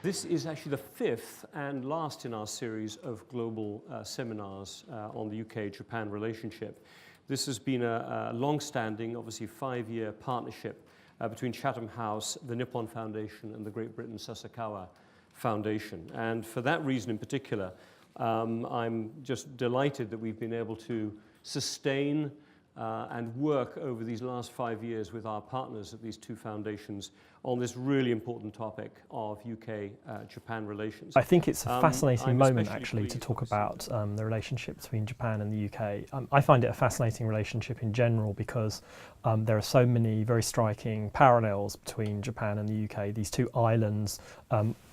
This is actually the fifth and last in our series of global seminars on the UK-Japan relationship. This has been a long-standing, obviously 5-year partnership between Chatham House, the Nippon Foundation, and the Great Britain Sasakawa Foundation. And for that reason in particular, I'm just delighted that we've been able to sustain and work over these last 5 years with our partners at these two foundations on this really important topic of UK-Japan relations. I think it's a fascinating moment actually to talk about the relationship between Japan and the UK. I find it a fascinating relationship in general because there are so many very striking parallels between Japan and the UK, these two islands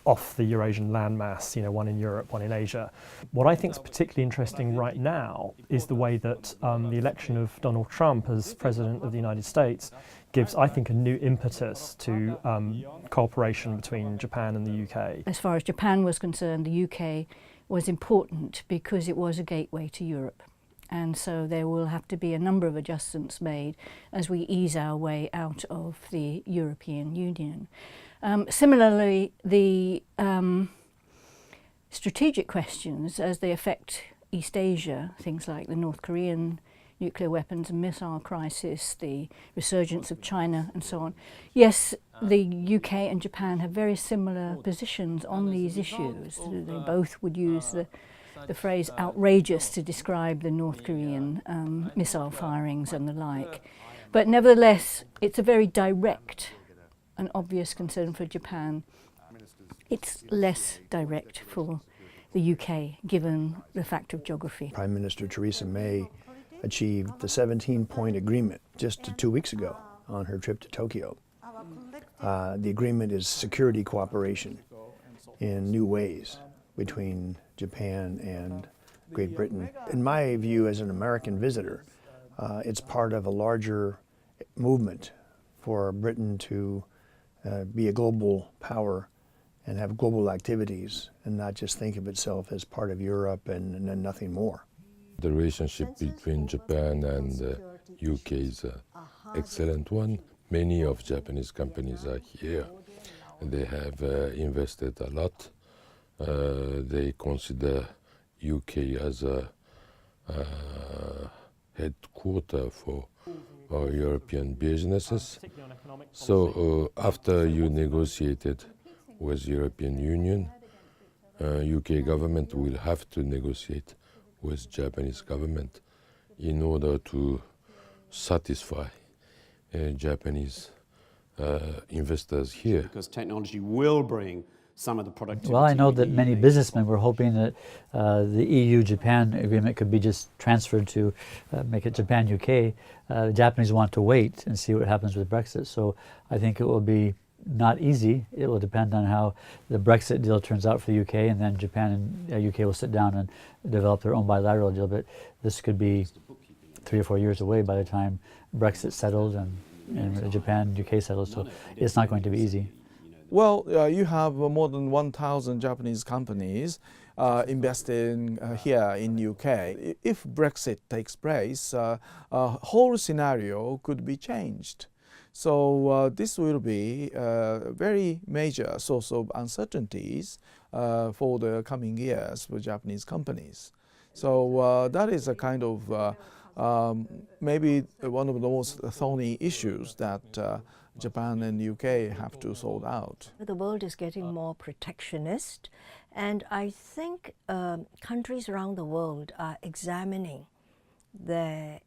off the Eurasian landmass, one in Europe, one in Asia. What I think is particularly interesting right now is the way that the election of Donald Trump as President of the United States gives, I think, a new impetus to cooperation between Japan and the UK. As far as Japan was concerned, the UK was important because it was a gateway to Europe. And so there will have to be a number of adjustments made as we ease our way out of the European Union. Similarly, the strategic questions as they affect East Asia, things like the North Korean nuclear weapons and missile crisis, the resurgence of China and so on. Yes, the UK and Japan have very similar positions on these issues. They both would use the phrase outrageous to describe the North Korean missile firings and the like. But nevertheless, it's a very direct and obvious concern for Japan. It's less direct for the UK, given the fact of geography. Prime Minister Theresa May achieved the 17-point agreement just 2 weeks ago on her trip to Tokyo. The agreement is security cooperation in new ways between Japan and Great Britain. In my view, as an American visitor, it's part of a larger movement for Britain to be a global power and have global activities and not just think of itself as part of Europe and nothing more. The relationship between Japan and the UK is an excellent one. Many of Japanese companies are here. They have invested a lot. They consider UK as a headquarters for our European businesses. So after you negotiated with European Union, UK government will have to negotiate with Japanese government in order to satisfy Japanese investors here. Because technology will bring some of the productivity. Well, I know that many businessmen were hoping that the EU-Japan agreement could be just transferred to make it Japan-UK. The Japanese want to wait and see what happens with Brexit. So I think it will be not easy. It will depend on how the Brexit deal turns out for the UK, and then Japan and UK will sit down and develop their own bilateral deal. But this could be 3 or 4 years away by the time Brexit settles and Japan, UK settles. So it's not going to be easy. Well, you have more than 1,000 Japanese companies investing here in UK. If Brexit takes place, a whole scenario could be changed. So this will be a very major source of uncertainties for the coming years for Japanese companies. So that is a kind of maybe one of the most thorny issues that Japan and UK have to sort out. The world is getting more protectionist, and I think countries around the world are examining their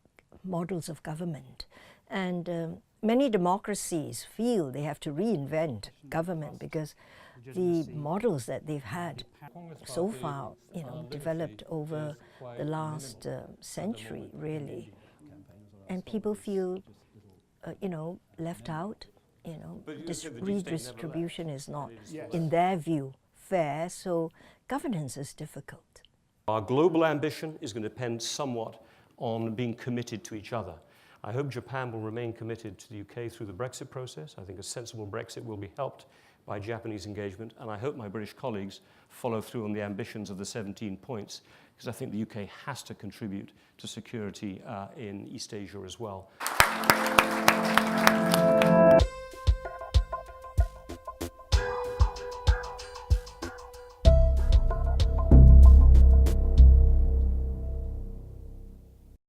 models of government. And many democracies feel they have to reinvent government because the models that they've had so far, developed over the last century, really. And people feel, left out. Redistribution is not, in their view, fair, so governance is difficult. Our global ambition is going to depend somewhat on being committed to each other. I hope Japan will remain committed to the UK through the Brexit process. I think a sensible Brexit will be helped by Japanese engagement, and I hope my British colleagues follow through on the ambitions of the 17 points, because I think the UK has to contribute to security in East Asia as well.